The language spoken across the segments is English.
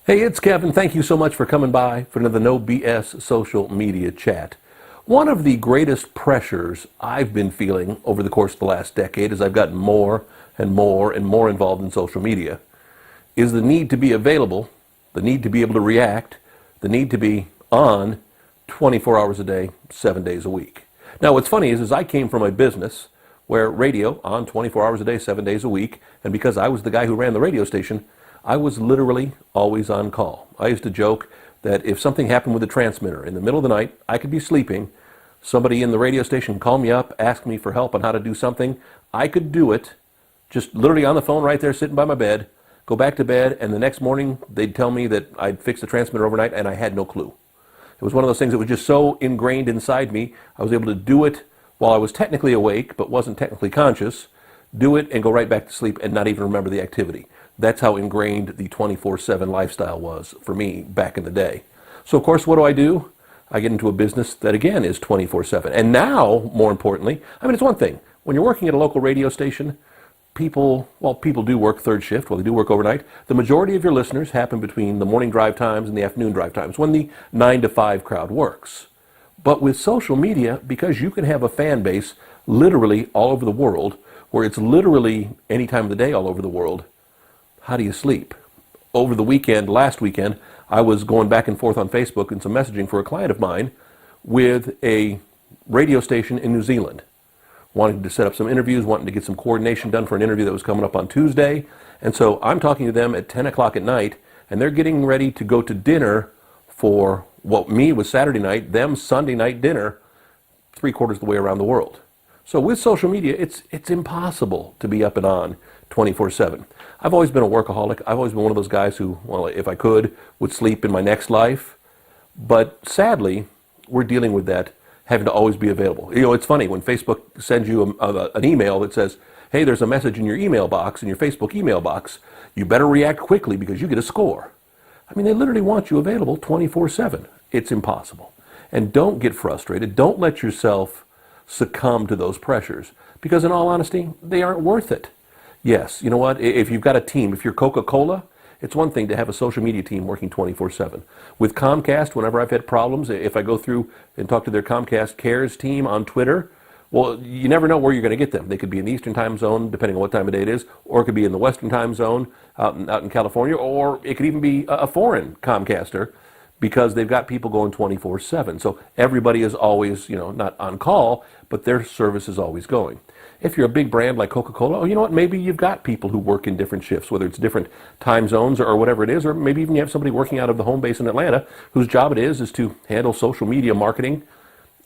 Hey, it's Kevin. Thank you so much for coming by for another No BS social media chat. One of the greatest pressures I've been feeling over the course of the last decade as I've gotten more and more and more involved in social media is the need to be available, the need to be able to react, the need to be on 24 hours a day, 7 days a week. Now, what's funny is I came from a business where radio on 24 hours a day, 7 days a week, and because I was the guy who ran the radio station, I was literally always on call. I used to joke that if something happened with the transmitter in the middle of the night, I could be sleeping, somebody in the radio station call me up, ask me for help on how to do something, I could do it, just literally on the phone right there sitting by my bed, go back to bed, and the next morning they'd tell me that I'd fixed the transmitter overnight and I had no clue. It was one of those things that was just so ingrained inside me, I was able to do it while I was technically awake but wasn't technically conscious, do it and go right back to sleep and not even remember the activity. That's how ingrained the 24/7 lifestyle was for me back in the day. So of course, what do? I get into a business that again is 24/7. And now, more importantly, it's one thing. When you're working at a local radio station, people do work third shift, they do work overnight. The majority of your listeners happen between the morning drive times and the afternoon drive times, when the 9 to 5 crowd works. But with social media, because you can have a fan base literally all over the world, where it's literally any time of the day all over the world, how do you sleep? Over the weekend, last weekend, I was going back and forth on Facebook and some messaging for a client of mine with a radio station in New Zealand. Wanting to set up some interviews, wanting to get some coordination done for an interview that was coming up on Tuesday. And so I'm talking to them at 10 o'clock at night, and they're getting ready to go to dinner for what me was Saturday night, them Sunday night dinner, 3/4 of the way around the world. So with social media, it's impossible to be up and on 24/7. I've always been a workaholic. I've always been one of those guys who, if I could, would sleep in my next life. But sadly, we're dealing with that, having to always be available. It's funny, when Facebook sends you an email that says, hey, there's a message in your email box, in your Facebook email box, you better react quickly because you get a score. They literally want you available 24/7. It's impossible. And don't get frustrated. Don't let yourself succumb to those pressures, because in all honesty, they aren't worth it. Yes, you know what? If you've got a team, if you're Coca-Cola, it's one thing to have a social media team working 24/7. With Comcast, whenever I've had problems, if I go through and talk to their Comcast Cares team on Twitter, well, you never know where you're going to get them. They could be in the Eastern time zone, depending on what time of day it is, or it could be in the Western time zone out in California, or it could even be a foreign Comcaster, because they've got people going 24/7. So everybody is always, not on call, but their service is always going. If you're a big brand like Coca-Cola, you know what, maybe you've got people who work in different shifts, whether it's different time zones or whatever it is, or maybe even you have somebody working out of the home base in Atlanta whose job it is to handle social media marketing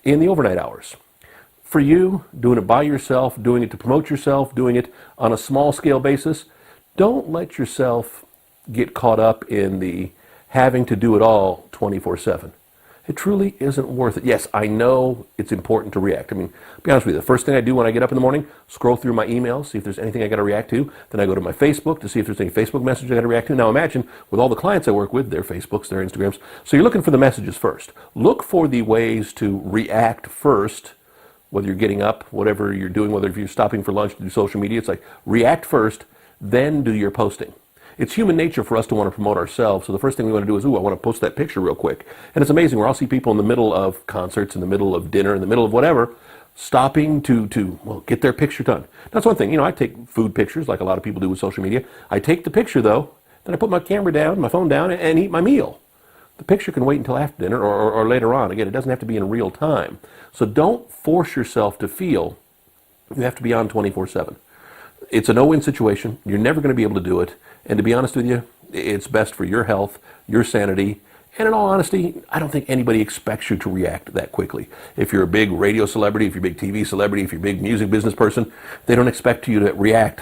in the overnight hours. For you, doing it by yourself, doing it to promote yourself, doing it on a small scale basis, don't let yourself get caught up in the having to do it all 24/7. It truly isn't worth it. Yes, I know it's important to react. Be honest with you, the first thing I do when I get up in the morning, scroll through my emails, see if there's anything I got to react to. Then I go to my Facebook to see if there's any Facebook message I got to react to. Now imagine, with all the clients I work with, their Facebooks, their Instagrams. So you're looking for the messages first. Look for the ways to react first, whether you're getting up, whatever you're doing, whether if you're stopping for lunch to do social media. It's like react first, then do your posting. It's human nature for us to want to promote ourselves. So the first thing we want to do is, I want to post that picture real quick. And it's amazing where I'll see people in the middle of concerts, in the middle of dinner, in the middle of whatever, stopping to get their picture done. That's one thing. I take food pictures like a lot of people do with social media. I take the picture though, then I put my camera down, my phone down, and eat my meal. The picture can wait until after dinner or later on. Again, it doesn't have to be in real time. So don't force yourself to feel you have to be on 24/7. It's a no-win situation. You're never going to be able to do it. And to be honest with you, it's best for your health, your sanity, and in all honesty, I don't think anybody expects you to react that quickly. If you're a big radio celebrity, if you're a big TV celebrity, if you're a big music business person, they don't expect you to react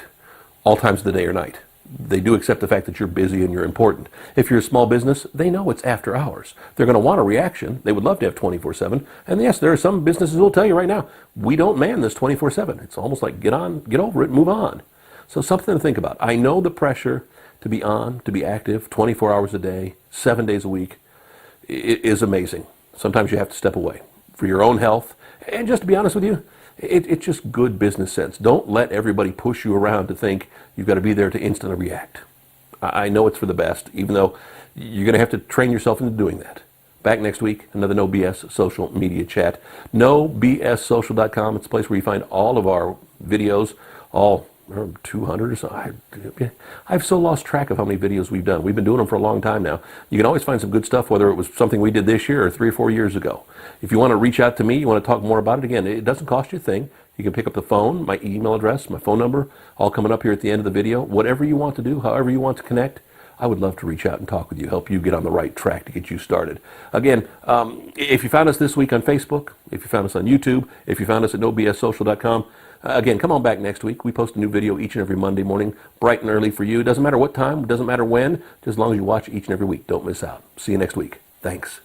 all times of the day or night. They do accept the fact that you're busy and you're important. If you're a small business, they know it's after hours. They're going to want a reaction. They would love to have 24/7. And yes, there are some businesses who will tell you right now, we don't man this 24/7. It's almost like get over it, move on. So something to think about. I know the pressure to be on, to be active 24 hours a day, 7 days a week, is amazing. Sometimes you have to step away for your own health. And just to be honest with you, it's just good business sense. Don't let everybody push you around to think you've got to be there to instantly react. I know it's for the best, even though you're going to have to train yourself into doing that. Back next week, another No BS social media chat. NoBSSocial.com. It's a place where you find all of our videos, all 200 or so. I've so lost track of how many videos we've done. We've been doing them for a long time now. You can always find some good stuff, whether it was something we did this year or 3 or 4 years ago. If you want to reach out to me, you want to talk more about it, again, it doesn't cost you a thing. You can pick up the phone, my email address, my phone number, all coming up here at the end of the video. Whatever you want to do, however you want to connect, I would love to reach out and talk with you, help you get on the right track to get you started. Again, if you found us this week on Facebook, if you found us on YouTube, if you found us at nobssocial.com, again, come on back next week. We post a new video each and every Monday morning, bright and early for you. It doesn't matter what time, it doesn't matter when, just as long as you watch each and every week. Don't miss out. See you next week. Thanks.